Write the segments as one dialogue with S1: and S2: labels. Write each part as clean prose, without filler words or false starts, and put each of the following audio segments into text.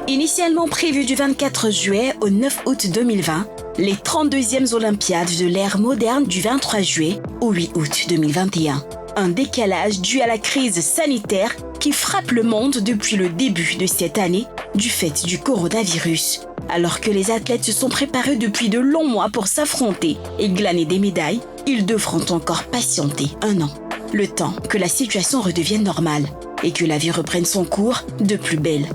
S1: Initialement prévues du 24 juillet au 9 août 2020, les 32e Olympiades de l'ère moderne du 23 juillet au 8 août 2021. Un décalage dû à la crise sanitaire qui frappe le monde depuis le début de cette année du fait du coronavirus. Alors que les athlètes se sont préparés depuis de longs mois pour s'affronter et glaner des médailles, ils devront encore patienter 1 an. Le temps que la situation redevienne normale et que la vie reprenne son cours de plus belle.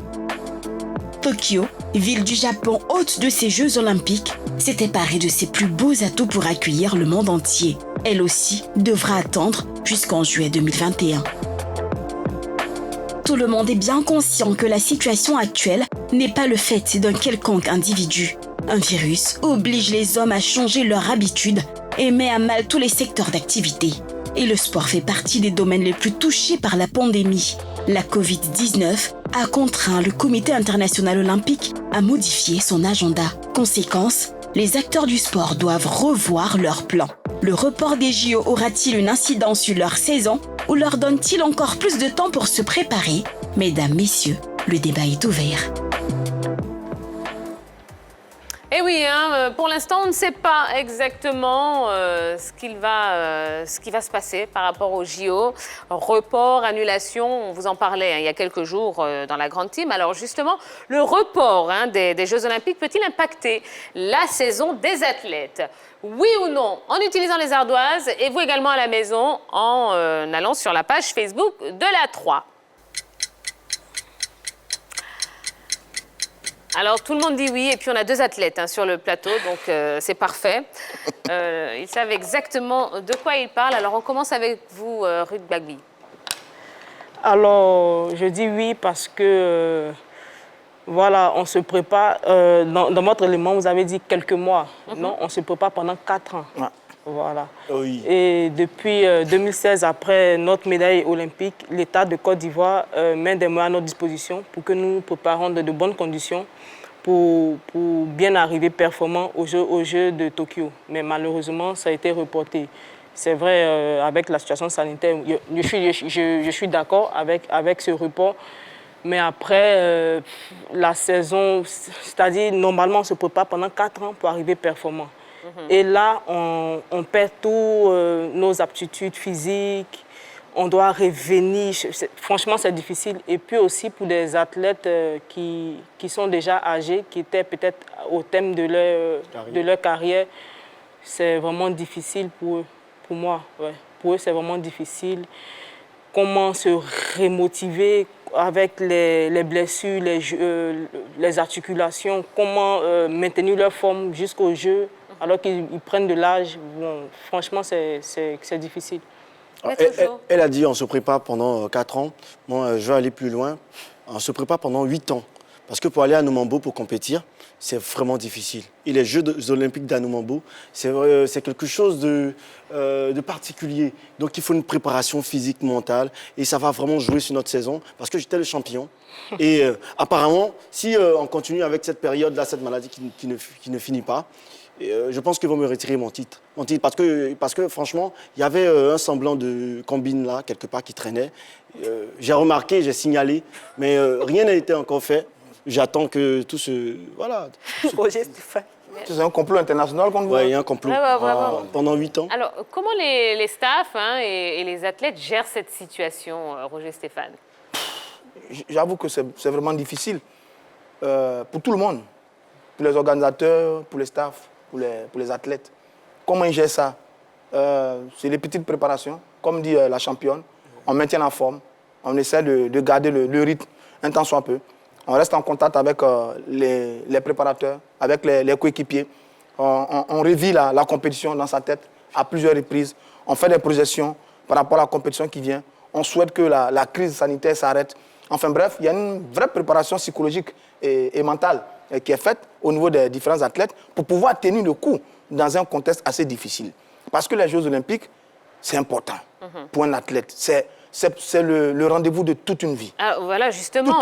S1: Tokyo, ville du Japon hôte de ces Jeux Olympiques, s'était parée de ses plus beaux atouts pour accueillir le monde entier. Elle aussi devra attendre jusqu'en juillet 2021. Tout le monde est bien conscient que la situation actuelle n'est pas le fait d'un quelconque individu. Un virus oblige les hommes à changer leurs habitudes et met à mal tous les secteurs d'activité. Et le sport fait partie des domaines les plus touchés par la pandémie. La Covid-19 a contraint le Comité international olympique à modifier son agenda. Conséquence, les acteurs du sport doivent revoir leurs plans. Le report des JO aura-t-il une incidence sur leur saison ou leur donne-t-il encore plus de temps pour se préparer? Mesdames, messieurs, le débat est ouvert.
S2: Eh oui, pour l'instant, on ne sait pas exactement ce qui va se passer par rapport aux JO. Report, annulation, on vous en parlait il y a quelques jours dans la grande team. Alors justement, le report des Jeux Olympiques peut-il impacter la saison des athlètes? Oui ou non, en utilisant les ardoises et vous également à la maison en allant sur la page Facebook de la 3. Alors, tout le monde dit oui, et puis on a 2 athlètes sur le plateau, donc c'est parfait. Ils savent exactement de quoi ils parlent. Alors, on commence avec vous, Ruth Gbagbi.
S3: Alors, je dis oui parce que, voilà, on se prépare. Dans votre élément, vous avez dit quelques mois. Non, on se prépare pendant 4 ans. Ouais. Voilà. Oui. Et depuis 2016, après notre médaille olympique, l'État de Côte d'Ivoire met des moyens à notre disposition pour que nous nous préparions dans de bonnes conditions pour bien arriver performants aux Jeux de Tokyo. Mais malheureusement, ça a été reporté. C'est vrai, avec la situation sanitaire, je suis d'accord avec ce report. Mais après, la saison, c'est-à-dire normalement, on se prépare pendant 4 ans pour arriver performant. Et là, on perd tous nos aptitudes physiques, on doit revenir. Franchement, c'est difficile. Et puis aussi pour des athlètes qui sont déjà âgés, qui étaient peut-être au thème de leur carrière, c'est vraiment difficile pour eux, pour moi. Ouais. Pour eux, c'est vraiment difficile. Comment se remotiver avec les blessures, les articulations, comment maintenir leur forme jusqu'au jeu, alors qu'ils prennent de l'âge. Bon, franchement, c'est difficile.
S4: Elle a dit on se prépare pendant 4 ans. Moi, je vais aller plus loin. On se prépare pendant 8 ans. Parce que pour aller à Nouambo pour compétir, c'est vraiment difficile. Et les Jeux olympiques d'Anouambo, c'est quelque chose de particulier. Donc il faut une préparation physique, mentale. Et ça va vraiment jouer sur notre saison. Parce que j'étais le champion. Et apparemment, si on continue avec cette période-là, cette maladie qui ne finit pas, je pense qu'ils vont me retirer mon titre. Parce que franchement, il y avait un semblant de combine là, quelque part, qui traînait. J'ai remarqué, j'ai signalé, mais rien n'a été encore fait. J'attends que tout se... Voilà.
S5: Roger Stéphane. C'est un complot international qu'on voit.
S4: Oui, il y a un complot. Pendant 8 ans.
S2: Alors, comment les staffs et les athlètes gèrent cette situation, Roger Stéphane?
S5: J'avoue que c'est vraiment difficile pour tout le monde. Pour les organisateurs, pour les staffs, pour les athlètes. Comment ils gèrent ça? C'est les petites préparations. Comme dit la championne, on maintient la forme, on essaie de garder le rythme un temps soit peu. On reste en contact avec les préparateurs, avec les coéquipiers. On revit la compétition dans sa tête à plusieurs reprises. On fait des projections par rapport à la compétition qui vient. On souhaite que la crise sanitaire s'arrête. Enfin bref, il y a une vraie préparation psychologique et mentale qui est faite au niveau des différents athlètes pour pouvoir tenir le coup dans un contexte assez difficile. Parce que les Jeux olympiques, c'est important pour un athlète. C'est le rendez-vous de toute une vie.
S2: Alors, voilà, justement,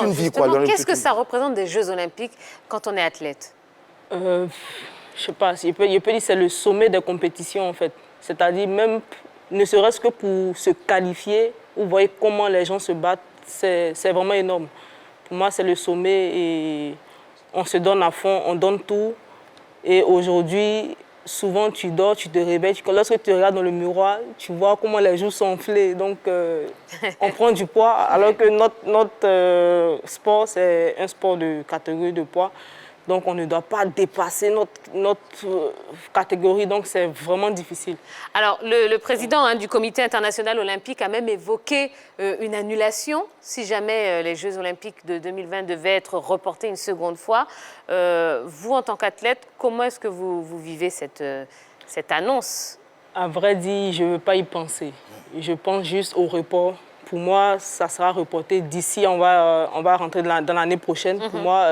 S2: qu'est-ce que ça représente des Jeux olympiques quand on est athlète?
S3: Je sais pas, je peux dire que c'est le sommet des compétitions, en fait. C'est-à-dire même, ne serait-ce que pour se qualifier, vous voyez comment les gens se battent, c'est vraiment énorme. Pour moi, c'est le sommet et on se donne à fond, on donne tout. Et aujourd'hui, souvent, tu dors, tu te réveilles. Lorsque tu regardes dans le miroir, tu vois comment les joues sont enflées. Donc, on prend du poids, alors que notre sport, c'est un sport de catégorie de poids. Donc, on ne doit pas dépasser notre catégorie. Donc, c'est vraiment difficile.
S2: Alors, le président du Comité international olympique a même évoqué une annulation si jamais les Jeux olympiques de 2020 devaient être reportés une seconde fois. Vous, en tant qu'athlète, comment est-ce que vous vivez cette annonce?
S3: À vrai dire, je ne veux pas y penser. Je pense juste au report. Pour moi, ça sera reporté d'ici, on va rentrer dans l'année prochaine. Pour moi,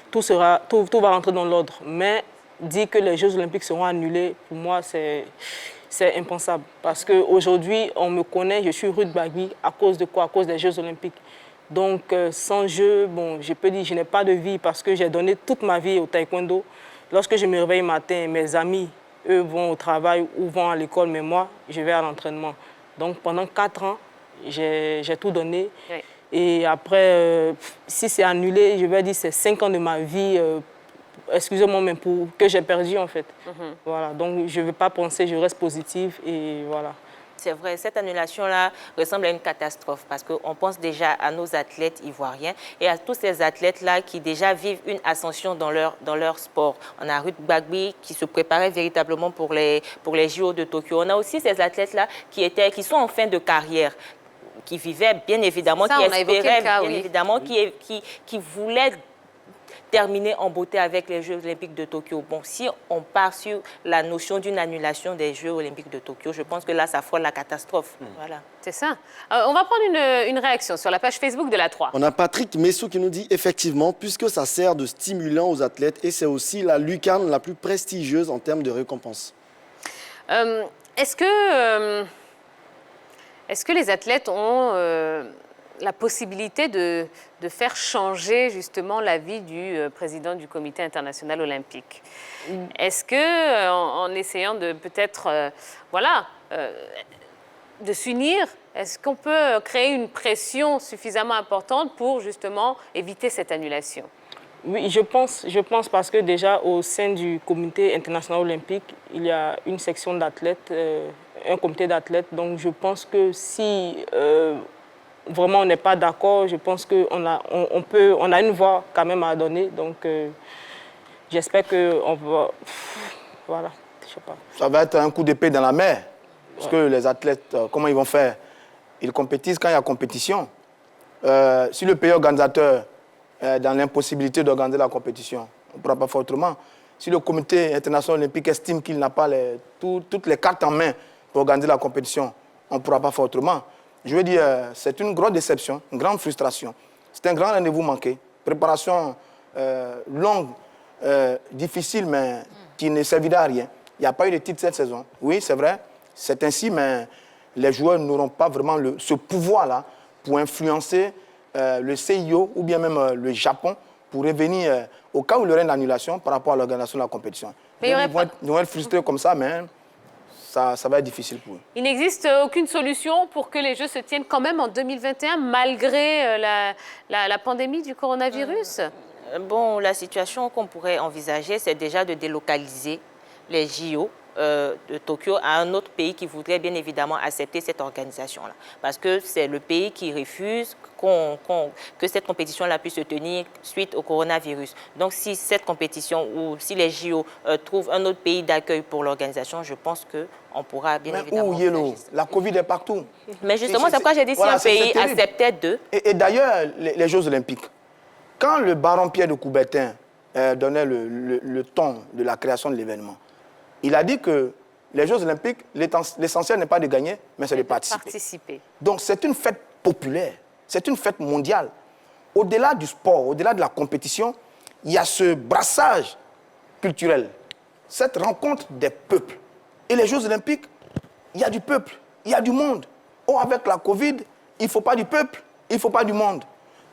S3: tout va rentrer dans l'ordre. Mais dire que les Jeux olympiques seront annulés, pour moi, c'est impensable. Parce qu'aujourd'hui, on me connaît, je suis Ruth Gbagbi. À cause de quoi? À cause des Jeux olympiques. Donc, sans jeu, bon, je peux dire que je n'ai pas de vie parce que j'ai donné toute ma vie au taekwondo. Lorsque je me réveille le matin, mes amis, eux, vont au travail ou vont à l'école, mais moi, je vais à l'entraînement. Donc, pendant 4 ans, j'ai tout donné. Oui. Et après, si c'est annulé, je vais dire que c'est 5 ans de ma vie, excusez-moi, mais que j'ai perdu, en fait. Voilà. Donc, je ne vais pas penser, je reste positive et voilà.
S6: C'est vrai, cette annulation-là ressemble à une catastrophe parce qu'on pense déjà à nos athlètes ivoiriens et à tous ces athlètes-là qui déjà vivent une ascension dans leur sport. On a Ruth Gbagbi qui se préparait véritablement pour les JO de Tokyo. On a aussi ces athlètes-là qui sont en fin de carrière, qui vivaient bien évidemment, qui espéraient bien évidemment, qui voulaient terminer en beauté avec les Jeux olympiques de Tokyo. Bon, si on part sur la notion d'une annulation des Jeux olympiques de Tokyo, je pense que là, ça frôle la catastrophe. Voilà.
S2: C'est ça. On va prendre une réaction sur la page Facebook de la 3.
S4: On a Patrick Messou qui nous dit, effectivement, puisque ça sert de stimulant aux athlètes et c'est aussi la lucarne la plus prestigieuse en termes de récompense.
S2: Est-ce que les athlètes ont la possibilité de faire changer justement l'avis du président du Comité international olympique? Est-ce que, en essayant de peut-être, de s'unir, est-ce qu'on peut créer une pression suffisamment importante pour justement éviter cette annulation?
S3: Oui, je pense parce que déjà au sein du Comité international olympique, il y a une section d'athlètes, un comité d'athlètes. Donc je pense que si vraiment on n'est pas d'accord, je pense qu'on a une voix quand même à donner. Donc j'espère qu'on va... Voilà, je sais pas.
S5: Ça va être un coup d'épée dans la mer. Parce que les athlètes, comment ils vont faire? Ils compétissent quand il y a compétition. Si le pays organisateur est dans l'impossibilité d'organiser la compétition, on ne pourra pas faire autrement. Si le Comité international olympique estime qu'il n'a pas toutes les cartes en main pour organiser la compétition, on ne pourra pas faire autrement. Je veux dire, c'est une grosse déception, une grande frustration. C'est un grand rendez-vous manqué. Préparation longue, difficile, mais qui ne servira à rien. Il n'y a pas eu de titre cette saison. Oui, c'est vrai, c'est ainsi, mais les joueurs n'auront pas vraiment ce pouvoir-là pour influencer le CIO ou bien même le Japon pour revenir au cas où il y aurait une annulation par rapport à l'organisation de la compétition. Mais ils vont être frustrés comme ça, mais ça va être difficile pour eux.
S2: Il n'existe aucune solution pour que les Jeux se tiennent quand même en 2021, malgré la pandémie du coronavirus?
S6: Bon, la situation qu'on pourrait envisager, c'est déjà de délocaliser les JO de Tokyo à un autre pays qui voudrait bien évidemment accepter cette organisation-là. Parce que c'est le pays qui refuse que cette compétition-là puisse se tenir suite au coronavirus. Donc si cette compétition ou si les JO trouvent un autre pays d'accueil pour l'organisation, je pense qu'on pourra bien évidemment...
S5: Où Yellow, la Covid est partout.
S6: Mais justement, c'est pourquoi j'ai dit si un pays acceptait de...
S5: Et d'ailleurs, les Jeux olympiques, quand le baron Pierre de Coubertin donnait le ton de la création de l'événement, il a dit que les Jeux olympiques, l'essentiel n'est pas de gagner, mais c'est de participer. Donc c'est une fête populaire, c'est une fête mondiale. Au-delà du sport, au-delà de la compétition, il y a ce brassage culturel, cette rencontre des peuples. Et les Jeux olympiques, il y a du peuple, il y a du monde. Or, avec la Covid, il ne faut pas du peuple, il ne faut pas du monde.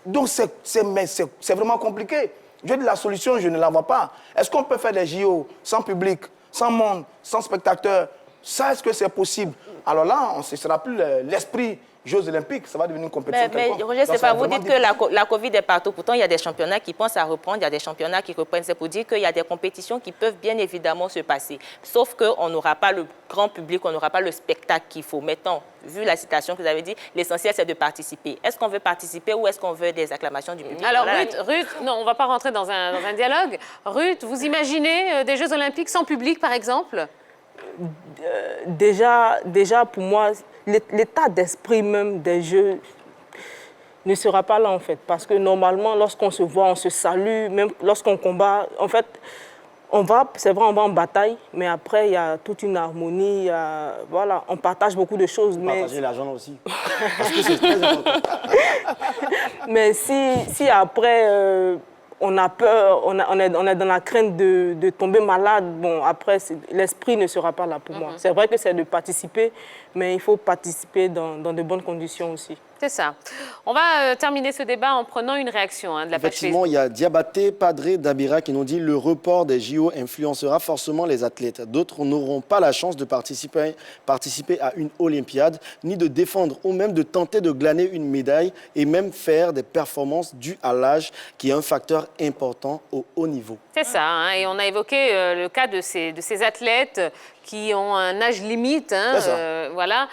S5: Donc c'est vraiment compliqué. Je dis la solution, je ne la vois pas. Est-ce qu'on peut faire des JO sans public, sans monde, sans spectateurs? Ça, est-ce que c'est possible? alors là, ce ne sera plus l'esprit Jeux Olympiques, ça va devenir une compétition.
S6: Mais Roger, c'est pas vous dites que la Covid est partout. Pourtant, il y a des championnats qui pensent à reprendre, il y a des championnats qui reprennent. C'est pour dire qu'il y a des compétitions qui peuvent bien évidemment se passer. Sauf qu'on n'aura pas le grand public, on n'aura pas le spectacle qu'il faut. Maintenant, vu la citation que vous avez dit, l'essentiel, c'est de participer. Est-ce qu'on veut participer ou est-ce qu'on veut des acclamations du public?
S2: Alors, Ruth, non, on ne va pas rentrer dans un dialogue. Ruth, vous imaginez des Jeux Olympiques sans public, par exemple?
S3: Déjà, pour moi, l'état d'esprit même des Jeux ne sera pas là, en fait. Parce que normalement, lorsqu'on se voit, on se salue, même lorsqu'on combat, en fait, c'est vrai, on va en bataille, mais après, il y a toute une harmonie, voilà, on partage beaucoup de choses.
S4: Partager l'argent aussi, parce que c'est très important.
S3: Mais si après... on a peur, on est dans la crainte de tomber malade. Bon, après, l'esprit ne sera pas là pour moi. C'est vrai que c'est de participer, mais il faut participer dans de bonnes conditions aussi.
S2: C'est ça. On va terminer ce débat en prenant une réaction de la page Facebook.
S4: Effectivement, il y a Diabaté Padre Dabira qui nous dit « Le report des JO influencera forcément les athlètes. D'autres n'auront pas la chance de participer à une Olympiade, ni de défendre ou même de tenter de glaner une médaille et même faire des performances dues à l'âge qui est un facteur important au haut niveau. »
S2: C'est ça, hein, et on a évoqué le cas de ces athlètes qui ont un âge limite. Hein, voilà.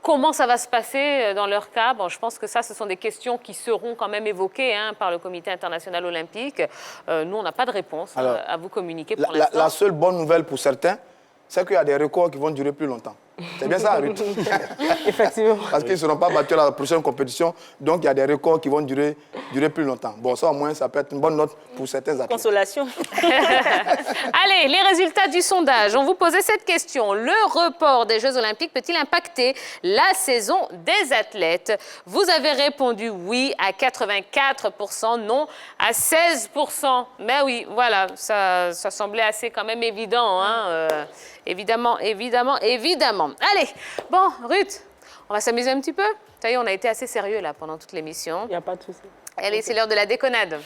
S2: Comment ça va se passer dans leur cas? Bon, je pense que ce sont des questions qui seront quand même évoquées par le Comité international olympique. Nous, on n'a pas de réponse à vous communiquer pour l'instant.
S5: La seule bonne nouvelle pour certains, c'est qu'il y a des records qui vont durer plus longtemps. C'est bien ça, Ruth?
S3: Effectivement.
S5: Parce qu'ils ne seront pas battus à la prochaine compétition, donc il y a des records qui vont durer plus longtemps. Bon, ça au moins, ça peut être une bonne note pour certains athlètes.
S6: Consolation.
S2: Allez, les résultats du sondage. On vous posait cette question. Le report des Jeux Olympiques peut-il impacter la saison des athlètes? Vous avez répondu oui à 84%, non à 16%. Mais oui, voilà, ça semblait assez quand même évident, hein, évidemment. Allez, bon, Ruth, on va s'amuser un petit peu. Ça y est, on a été assez sérieux là pendant toute l'émission.
S3: Il n'y a pas de souci.
S2: Allez, c'est l'heure de la déconnade.